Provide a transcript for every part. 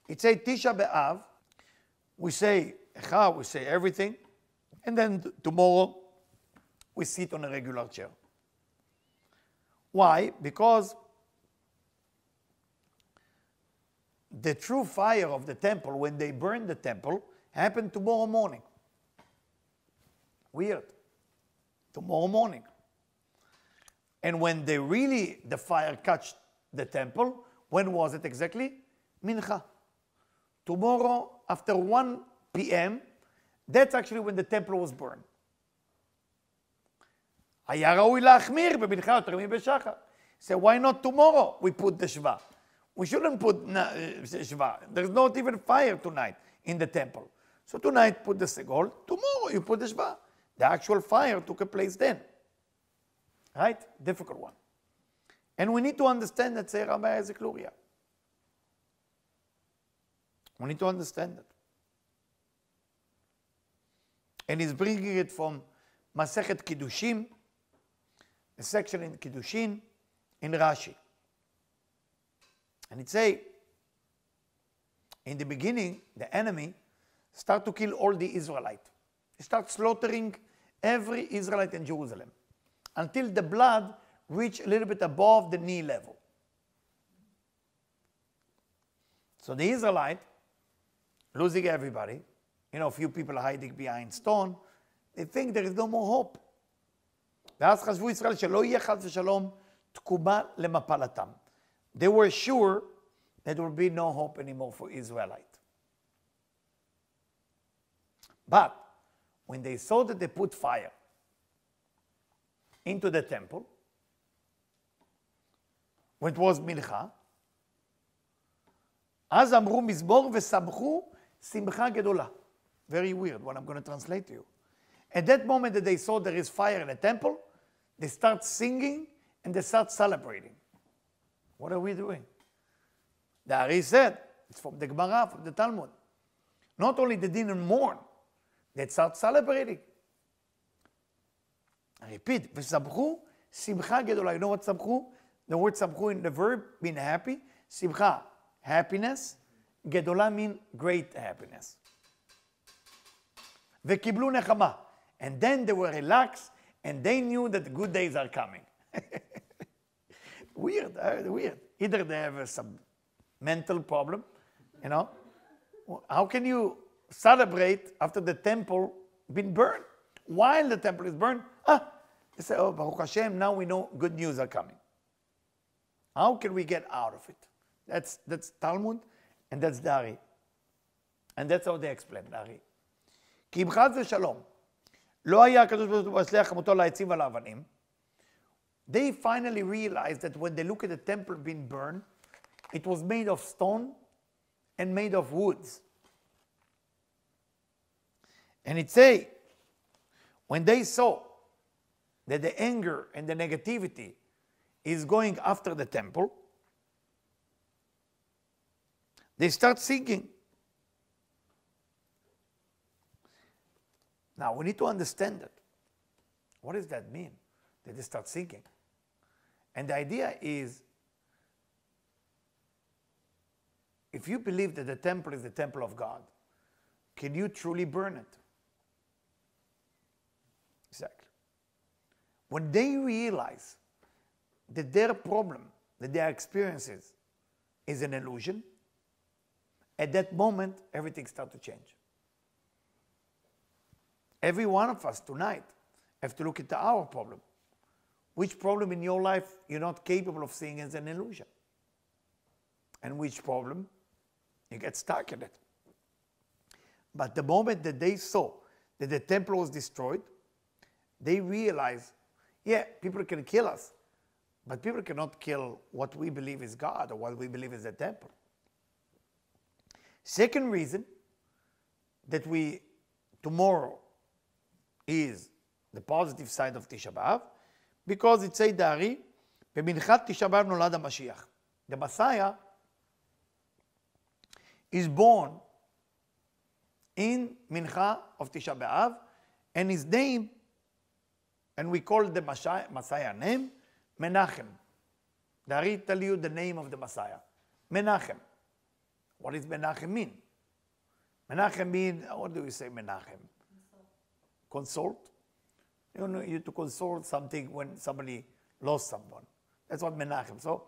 It says Tisha B'Av. We say Echa, we say everything, and then tomorrow we sit on a regular chair. Why? Because the true fire of the temple, when they burn the temple, happened tomorrow morning. Weird. Tomorrow morning. And when the fire touched the temple, when was it exactly? Mincha. Tomorrow, after 1 p.m., that's actually when the temple was burned. היה ראוי להחמיר במנחה יותר מבשחר. So why not tomorrow we put the Shva? We shouldn't put Shva. There's not even fire tonight in the temple. So tonight put the Segol, tomorrow you put the Shva. The actual fire took a place then. Right? Difficult one. And we need to understand that Seir Rabbi is a Gloria. We need to understand that. And he's bringing it from Masechet Kiddushin, a section in Kiddushin, in Rashi. And it say, in the beginning, the enemy start to kill all the Israelites. He start slaughtering every Israelite in Jerusalem until the blood reached a little bit above the knee level. So the Israelite, losing everybody, a few people hiding behind stone, they think there is no more hope. ואז חשבו ישראל שלא יהיה חס ושלום תקומה למפלתם. They were sure that there would be no hope anymore for Israelite. But when they saw that they put fire into the temple, when it was mincha, אז אמרו מזמור ושמחו שמחה גדולה. Very weird, what I'm going to translate to you. At that moment that they saw there is fire in the temple, they start singing and they start celebrating. What are we doing? The Ari said, it's from the Gemara, from the Talmud. Not only they didn't mourn, they start celebrating. I repeat, v'samchu simcha gedola. You know what samchu? The word samchu in the verb mean happy. Simcha, happiness. Gedola mean great happiness. V'kiblu nechama. And then they were relaxed and they knew that the good days are coming. Weird, weird. Either they have some mental problem, How can you celebrate after the temple been burned? While the temple is burned, they say, oh, Baruch Hashem, now we know good news are coming. How can we get out of it? That's Talmud, and that's Dari. And that's how they explain, Dari. כי אם חס ושלום, לא היה הקדוש ברוך הוא מצליח חמותו לעצים ועל האבנים, they finally realized that when they look at the temple being burned, it was made of stone and made of woods. And it say, when they saw that the anger and the negativity is going after the temple, they start singing. Now, we need to understand that. What does that mean? That they start singing. And the idea is, if you believe that the temple is the temple of God, can you truly burn it? Exactly. When they realize that their problem, that their experiences is an illusion, at that moment, everything starts to change. Every one of us tonight have to look at our problem. Which problem in your life you're not capable of seeing as an illusion? And which problem you get stuck in it? But the moment that they saw that the temple was destroyed, they realized, yeah, people can kill us, but people cannot kill what we believe is God or what we believe is the temple. Second reason that tomorrow is the positive side of Tisha B'Av, because it says Dari, במנחת Tisha B'Av נולד המשיח. The Messiah is born in Mincha of Tisha B'Av, and his name, and we call the Messiah name, Menachem. Dari tell you the name of the Messiah. Menachem. What does Menachem mean? Menachem mean, what do we say Menachem? Consult. You know, you to consult something when somebody lost someone. That's what Menachem. So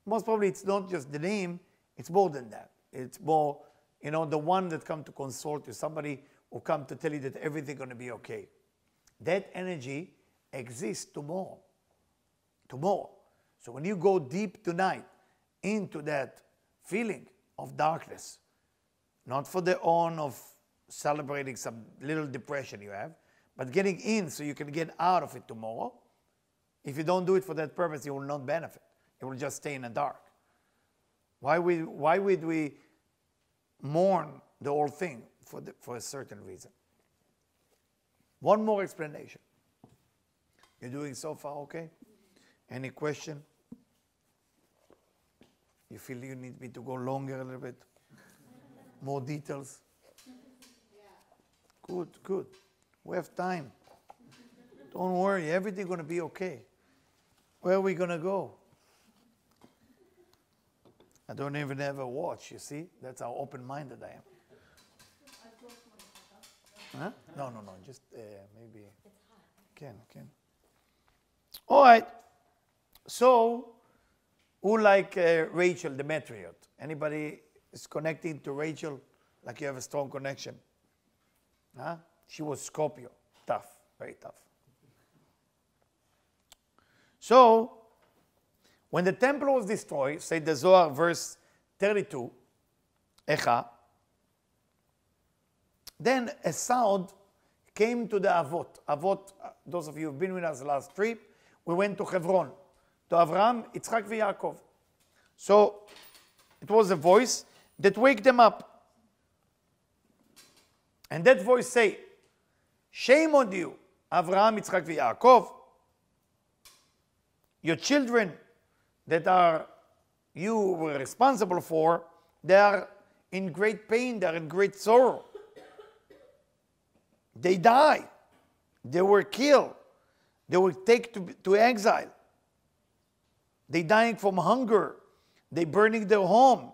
most probably it's not just the name, it's more than that. It's more, you know, the one that come to consult you, somebody who come to tell you that everything's going to be okay. That energy exists tomorrow. Tomorrow. So when you go deep tonight into that feeling of darkness, not for the on of celebrating some little depression you have, but getting in so you can get out of it tomorrow. If you don't do it for that purpose, you will not benefit. You will just stay in the dark. Why would we mourn the whole thing for a certain reason? One more explanation. You're doing so far okay? Any question? You feel you need me to go longer a little bit? More details? Good, good. We have time. Don't worry, everything's going to be okay. Where are we going to go? I don't even have a watch, you see? That's how open-minded I am. Huh? No, just maybe. Can. All right. So, who like Rachel, the matriarch? Anybody is connecting to Rachel like you have a strong connection? Huh? She was Scorpio. Tough, very tough. So, when the temple was destroyed, say the Zohar, verse 32, Echa, then a sound came to the Avot. Avot, those of you who have been with us last trip, we went to Hebron, to Avraham, Yitzchak, and Yaakov. So, it was a voice that waked them up. And that voice say, shame on you, Avraham, Yitzchak, and Yaakov. Your children that you were responsible for, they are in great pain, they are in great sorrow. They died. They were killed. They were taken to exile. They dying from hunger. They burning their home.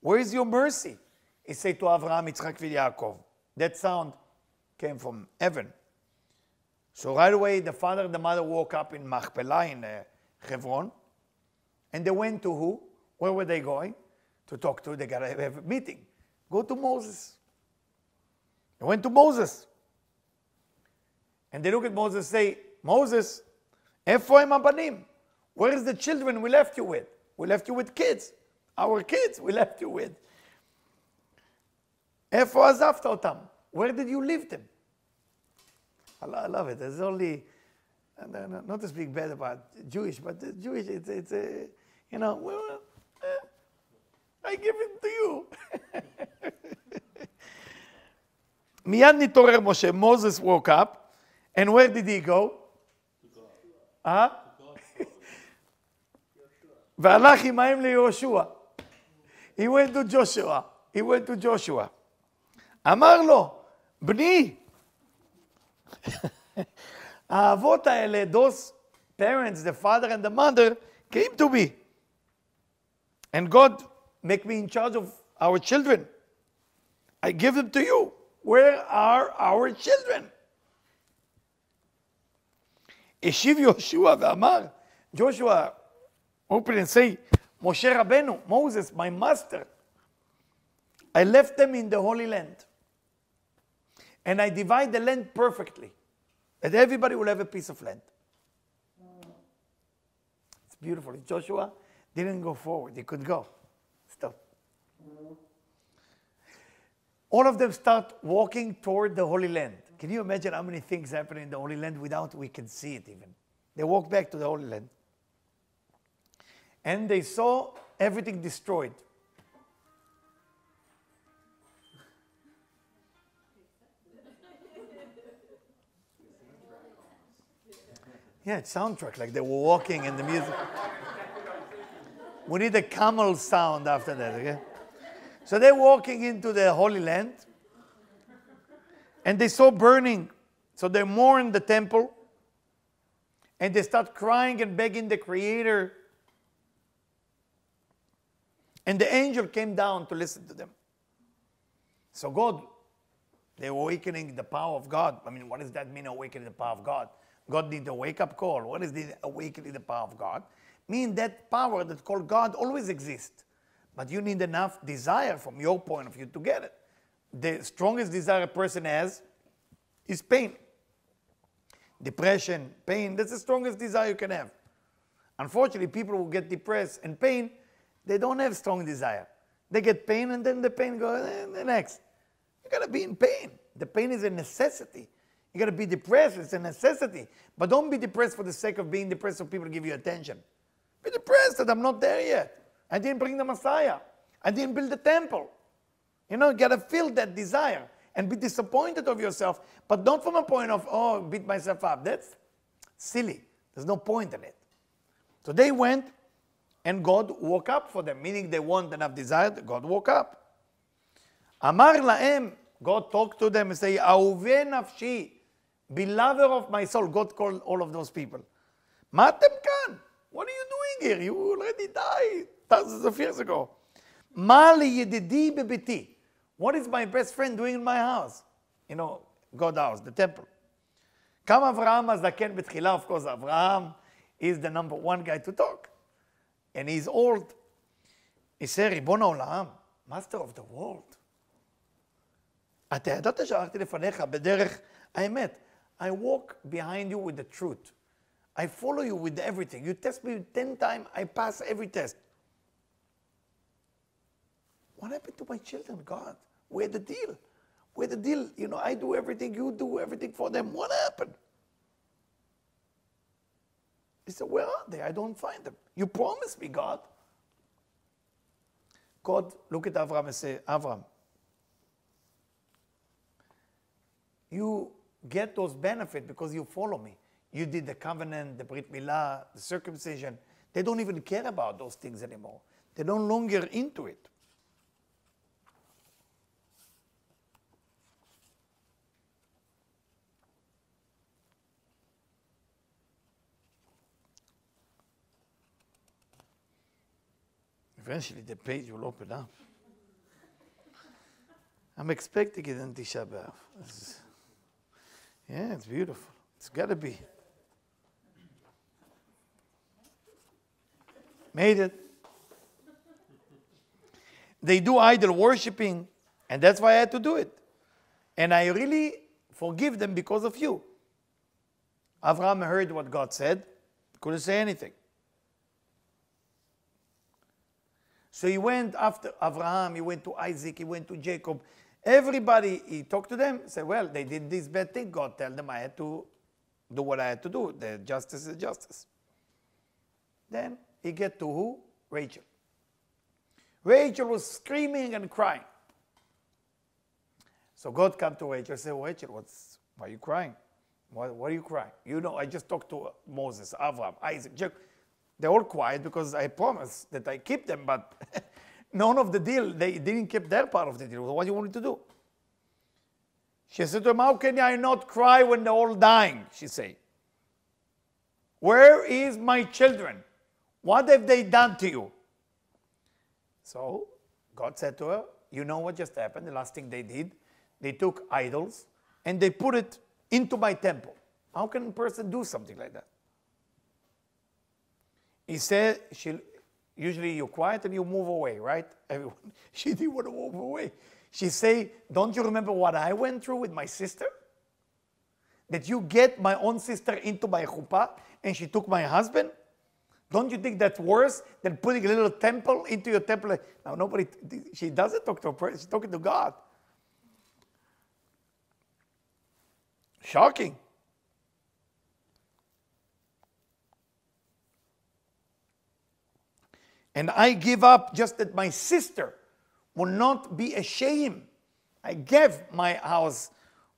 Where is your mercy? He said to Avraham, Yitzchak, and Yaakov. That sound came from heaven. So right away, the father and the mother woke up in Machpelah in Hebron. And they went to who? Where were they going? To talk to, they got to have a meeting. Go to Moses. They went to Moses. And they look at Moses and say, Moses, Efo em habanim? Where is the children we left you with? We left you with kids. Our kids we left you with. Efo azafta otam? Where did you leave them? I love it. There's only, not to speak bad about Jewish, but the Jewish, it's you know, well, I give it to you. Miyad nitorer Moshe. Moses woke up. And where did he go? Huh? והלך עמהם ליהושע. He went to Joshua. אמר לו, בני. האבות האלה, those parents, the father and the mother, came to me. And God make me in charge of our children. I give them to you. Where are our children? השיב יהושע ואמר, Joshua open and say, Moshe Rabbeinu, Moses, my master, I left them in the Holy Land. And I divide the land perfectly. That everybody will have a piece of land. It's beautiful. Joshua didn't go forward. He could go. Stop. All of them start walking toward the Holy Land. Can you imagine how many things happen in the Holy Land without we can see it even? They walk back to the Holy Land. And they saw everything destroyed. Yeah, it's soundtrack, like they were walking and the music. We need a camel sound after that, okay? So they're walking into the Holy Land. And they saw burning. So they mourn the temple. And they start crying and begging the Creator. And the angel came down to listen to them. So God, they're awakening the power of God. I mean, what does that mean, awakening the power of God? God needs a wake-up call. What is the awakening the power of God? Mean that power that's called God always exists. But you need enough desire from your point of view to get it. The strongest desire a person has is pain. Depression, pain, that's the strongest desire you can have. Unfortunately, people who get depressed and pain, they don't have strong desire. They get pain and then the pain goes, the next. You gotta be in pain. The pain is a necessity. You gotta be depressed, it's a necessity. But don't be depressed for the sake of being depressed so people give you attention. Be depressed that I'm not there yet. I didn't bring the Messiah. I didn't build the temple. You know, you gotta feel that desire and be disappointed of yourself, but not from a point of, oh, beat myself up. That's silly. There's no point in it. So they went and God woke up for them, meaning they want enough desire, God woke up. Amar laem, God talked to them and say, Ahuve nafshi, beloved of my soul. God called all of those people. Ma atem kan? What are you doing here? You already died thousands of years ago. Ma li yedidi bebiti. What is my best friend doing in my house? You know, God's house, the temple. Kam Avraham hazaken betchila. Of course, Avraham is the number one guy to talk. And he's old. He said, ריבון העולם, master of the world. אתה ידעת שהלכתי לפניך בדרך האמת. I walk behind you with the truth. I follow you with everything. You test me 10 times, I pass every test. What happened to my children, God? Where's the deal? Where's the deal? You know, I do everything, you do everything for them. What happened? He said, where are they? I don't find them. You promised me, God. God look at Avraham and say, Avraham, you get those benefits because you follow me. You did the covenant, the Brit Milah, the circumcision. They don't even care about those things anymore. They're no longer into it. Eventually the page will open up. I'm expecting it in Tisha B'Av. Yeah, it's beautiful. It's got to be. Made it. They do idol worshiping, and that's why I had to do it. And I really forgive them because of you. Avraham heard what God said, couldn't say anything. So he went after Avraham, he went to Isaac, he went to Jacob. Everybody, he talked to them, said, well, they did this bad thing. God told them I had to do what I had to do. The justice is justice. Then he get to who? Rachel. Rachel was screaming and crying. So God came to Rachel and said, Rachel, why are you crying? Why are you crying? You know, I just talked to Moses, Avraham, Isaac, Jacob. They're all quiet because I promised that I keep them, but none of the deal, they didn't keep their part of the deal. What do you want me to do? She said to him, how can I not cry when they're all dying? She said. Where is my children? What have they done to you? So God said to her, you know what just happened? The last thing they did, they took idols and they put it into my temple. How can a person do something like that? He said, usually you're quiet and you move away, right? Everyone, she didn't want to move away. She said, don't you remember what I went through with my sister? That you get my own sister into my chuppah and she took my husband? Don't you think that's worse than putting a little temple into your temple? Now nobody, she doesn't talk to a person, she's talking to God. Shocking. And I give up just that my sister will not be ashamed. I gave my house,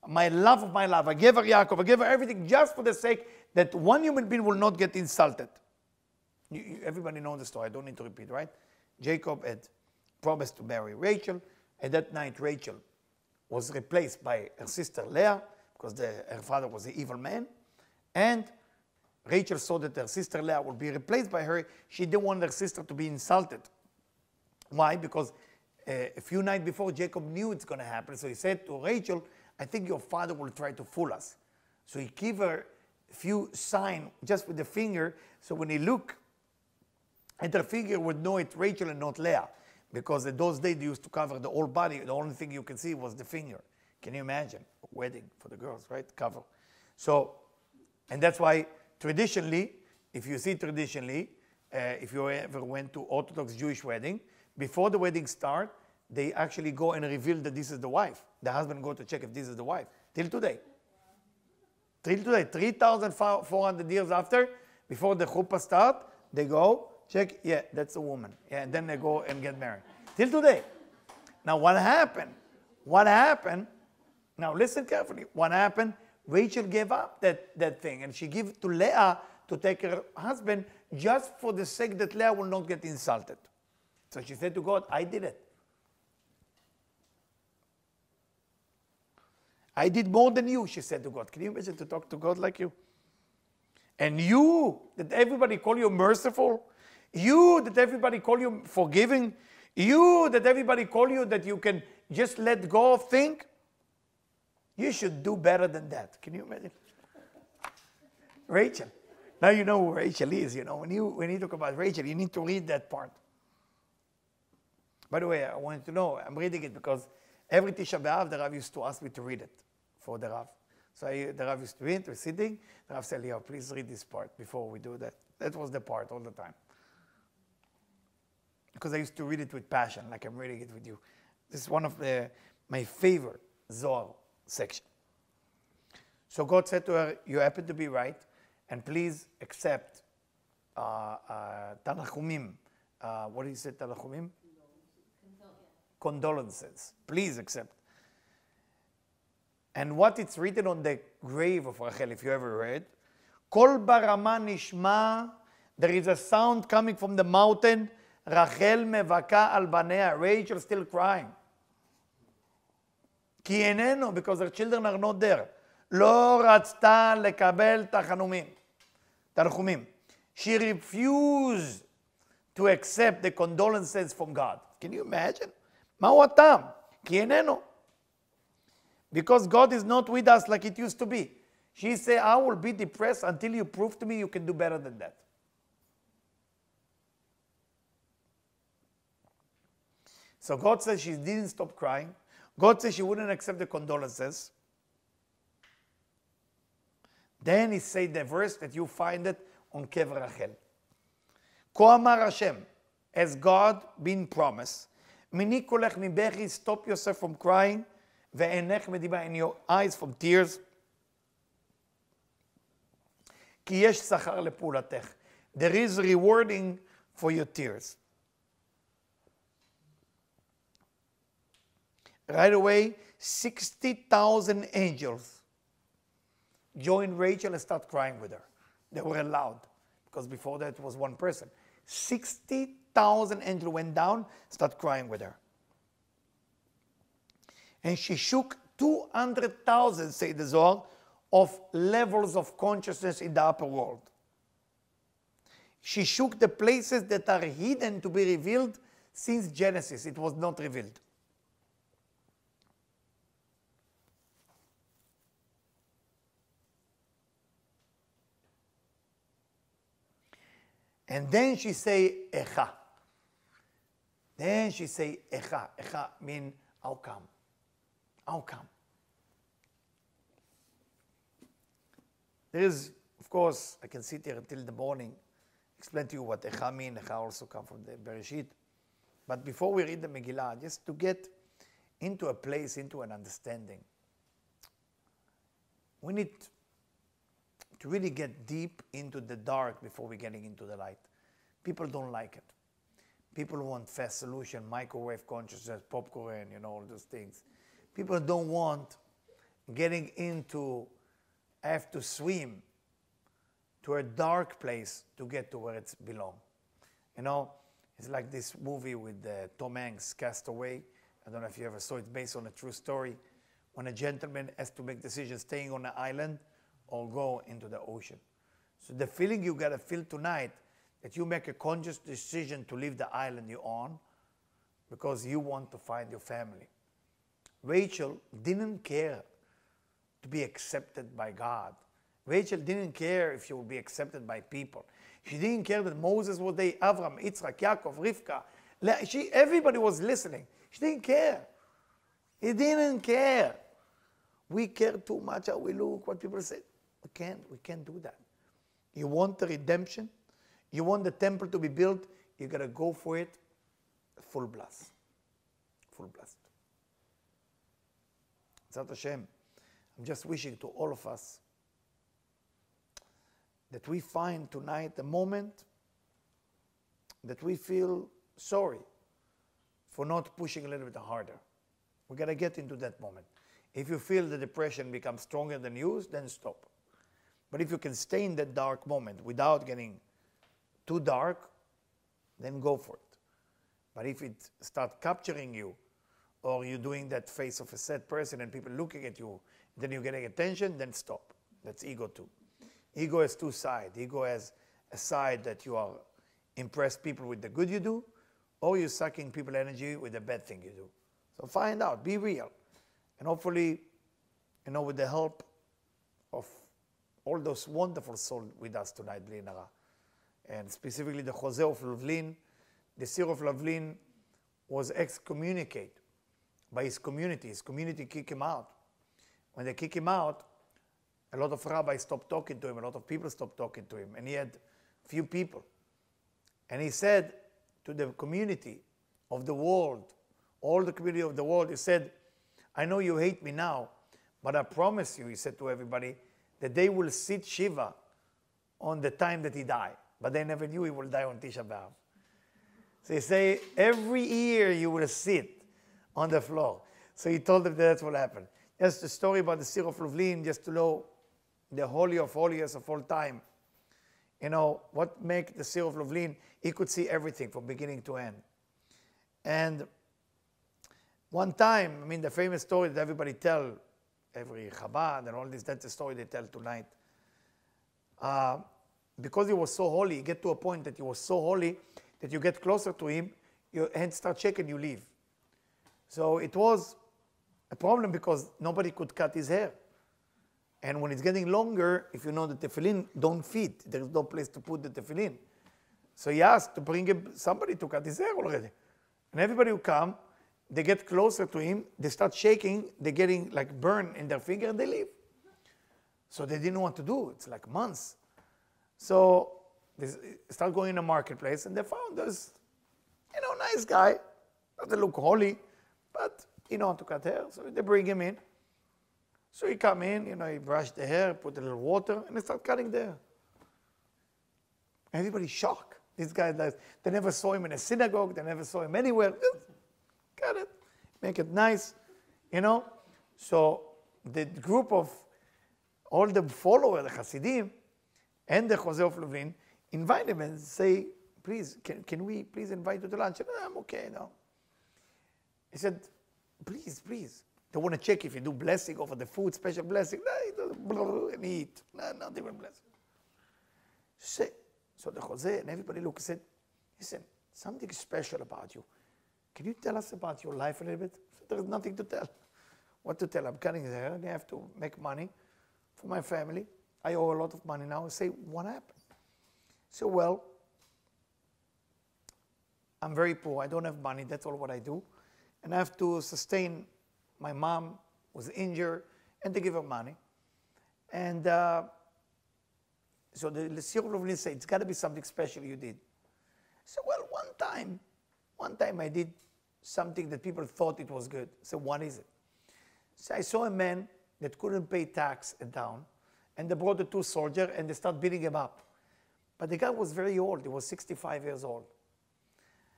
my love of my love. I gave her Yaakov. I gave her everything just for the sake that one human being will not get insulted. Everybody knows the story. I don't need to repeat, right? Jacob had promised to marry Rachel. And that night, Rachel was replaced by her sister Leah because her father was an evil man. And Rachel saw that her sister Leah would be replaced by her. She didn't want her sister to be insulted. Why? Because a few nights before, Jacob knew it's going to happen. So he said to Rachel, I think your father will try to fool us. So he gave her a few signs just with the finger. So when he looked at her finger, would know it's Rachel and not Leah. Because in those days, they used to cover the whole body. The only thing you can see was the finger. Can you imagine? A wedding for the girls, right? Cover. So, and that's why traditionally, if you see traditionally, if you ever went to Orthodox Jewish wedding, before the wedding start, they actually go and reveal that this is the wife. The husband go to check if this is the wife. Till today. Till today, 3,400 years after, before the chuppah start, they go, check, yeah, that's a woman. Yeah, and then they go and get married. Till today. Now what happened? What happened? Now listen carefully. What happened? Rachel gave up that thing, and she gave to Leah to take her husband just for the sake that Leah will not get insulted. So she said to God, I did it. I did more than you, she said to God. Can you imagine to talk to God like you? And you, that everybody call you merciful, you, that everybody call you forgiving, you, that everybody call you that you can just let go of things, you should do better than that. Can you imagine? Rachel. Now you know who Rachel is, you know. When you talk about Rachel, you need to read that part. By the way, I wanted to know, I'm reading it because every Tisha B'Av, the Rav used to ask me to read it for the Rav. So the Rav used to read, we're sitting, the Rav said, Eliyahu, please read this part before we do that. That was the part all the time. Because I used to read it with passion, like I'm reading it with you. This is one of my favorite Zohar section. So God said to her, you happen to be right, and please accept Tanachumim. What did he say, Tanachumim? Condolences. Please accept. And what it's written on the grave of Rachel, if you ever read, Kol barama nishma, there is a sound coming from the mountain, Rachel mevaka al banea, Rachel still crying. Ki eneno, because her children are not there. Lo ratzta lekabel tanchumim. She refused to accept the condolences from God. Can you imagine? Ma'u hatam? Ki eneno. Because God is not with us like it used to be. She said, I will be depressed until you prove to me you can do better than that. So God says she didn't stop crying. God says she wouldn't accept the condolences. Then he said the verse that you find it on Kever Rachel. Ko amar Hashem, as God been promised, Mini kolech mibechi, stop yourself from crying, ve'enech mediba, in your eyes from tears. Ki yesh sachar lepulatech. There is rewarding for your tears. Right away, 60,000 angels joined Rachel and start crying with her. They were allowed, because before that it was one person. 60,000 angels went down, start crying with her. And she shook 200,000, say the Zohar, of levels of consciousness in the upper world. She shook the places that are hidden to be revealed since Genesis. It was not revealed. And then she say, Echa. Then she say, Echa. Echa mean, how come? How come? There is, of course, I can sit here until the morning, explain to you what Echa mean. Echa also come from the Bereshit. But before we read the Megillah, just to get into a place, into an understanding, we need to really get deep into the dark before we're getting into the light. People don't like it. People want fast solution, microwave consciousness, popcorn, you know, all those things. People don't want getting into, have to swim to a dark place to get to where it belongs. You know, it's like this movie with Tom Hanks, Castaway. I don't know if you ever saw it, based on a true story. When a gentleman has to make decisions staying on an island or go into the ocean. So the feeling you gotta feel tonight, that you make a conscious decision to leave the island you're on, because you want to find your family. Rachel didn't care to be accepted by God. Rachel didn't care if she would be accepted by people. She didn't care that Moses was there, Avram, Yitzchak, Yaakov, Rivka. Everybody was listening. She didn't care. He didn't care. We care too much how we look, what people say. We can't do that. You want the redemption? You want the temple to be built? You got to go for it full blast. Full blast. Zat Hashem, I'm just wishing to all of us that we find tonight a moment that we feel sorry for not pushing a little bit harder. We got to get into that moment. If you feel the depression becomes stronger than you, then stop. But if you can stay in that dark moment without getting too dark, then go for it. But if it starts capturing you, or you're doing that face of a sad person and people looking at you, then you're getting attention, then stop. That's ego too. Ego has two sides. Ego has a side that you are impress people with the good you do, or you're sucking people energy with the bad thing you do. So find out, be real. And hopefully, with the help of all those wonderful souls with us tonight, Bli Nara, and specifically the Jose of Lublin, the Sir of Lublin was excommunicated by his community. His community kicked him out. When they kicked him out, a lot of rabbis stopped talking to him, a lot of people stopped talking to him, and he had few people. And he said to the community of the world, all the community of the world, he said, I know you hate me now, but I promise you, he said to everybody, that they will sit Shiva on the time that he died. But they never knew he will die on Tisha B'Av. So he say, every year you will sit on the floor. So he told them that's what happened. Just the story about the Sir of Lublin, just to know the Holy of Holiest of all time. What make the Sir of Lublin? He could see everything from beginning to end. And one time, the famous story that everybody tell, every Chabad and all this, that's the story they tell tonight. Because he was so holy, he get to a point that he was so holy that you get closer to him, your hands start shaking, you leave. So it was a problem because nobody could cut his hair. And when it's getting longer, if you know the tefillin don't fit, there's no place to put the tefillin. So he asked to bring somebody to cut his hair already. And everybody who come, they get closer to him, they start shaking, they're getting like burn in their finger, and they leave. So they didn't know what to do. It's like months. So they start going in the marketplace, and they found this, nice guy. Doesn't look holy, but he know how to cut hair. So they bring him in. So he come in, he brushed the hair, put a little water, and they start cutting the hair. Everybody's shocked. This guy, they never saw him in a synagogue. They never saw him anywhere. Cut it, make it nice, So the group of all the followers, the Hasidim, and the Jose of Lublin, invite him and say, please, can we please invite you to lunch? And, I'm okay now. He said, please. They want to check if you do blessing over the food, special blessing. No, he doesn't and eat. No, not even blessing. So the Jose and everybody looked and said, listen, something special about you. Can you tell us about your life a little bit? So there's nothing to tell. What to tell? I'm cutting his hair and I have to make money for my family. I owe a lot of money now. I say, what happened? So, well, I'm very poor. I don't have money. That's all what I do. And I have to sustain my mom was injured and to give her money. And so the Sir of Lublin said, it's got to be something special you did. So, well, one time I did something that people thought it was good. So what is it? So I saw a man that couldn't pay tax in town, and they brought the two soldiers and they started beating him up. But the guy was very old. He was 65 years old.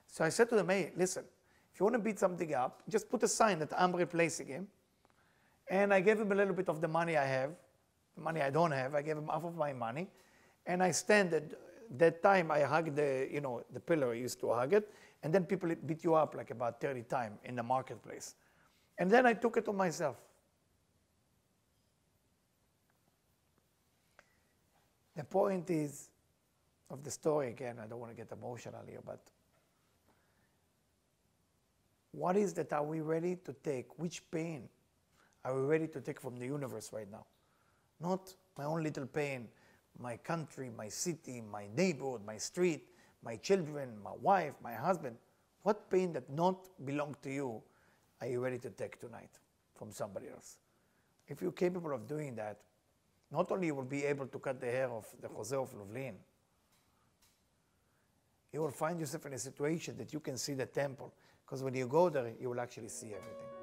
So I said to them, hey, listen, if you want to beat something up, just put a sign that I'm replacing him. And I gave him a little bit of the money I have, the money I don't have. I gave him half of my money. And I stand at that time, I hugged the pillar. I used to hug it. And then people beat you up like about 30 times in the marketplace. And then I took it on myself. The point is, of the story again, I don't want to get emotional here, but What is that are we ready to take? Which pain are we ready to take from the universe right now? Not my own little pain, my country, my city, my neighborhood, my street, my children, my wife, my husband. What pain that not belong to you are you ready to take tonight from somebody else? If you're capable of doing that, not only you will be able to cut the hair of the Jose of Lublin, you will find yourself in a situation that you can see the temple. Because when you go there, you will actually see everything.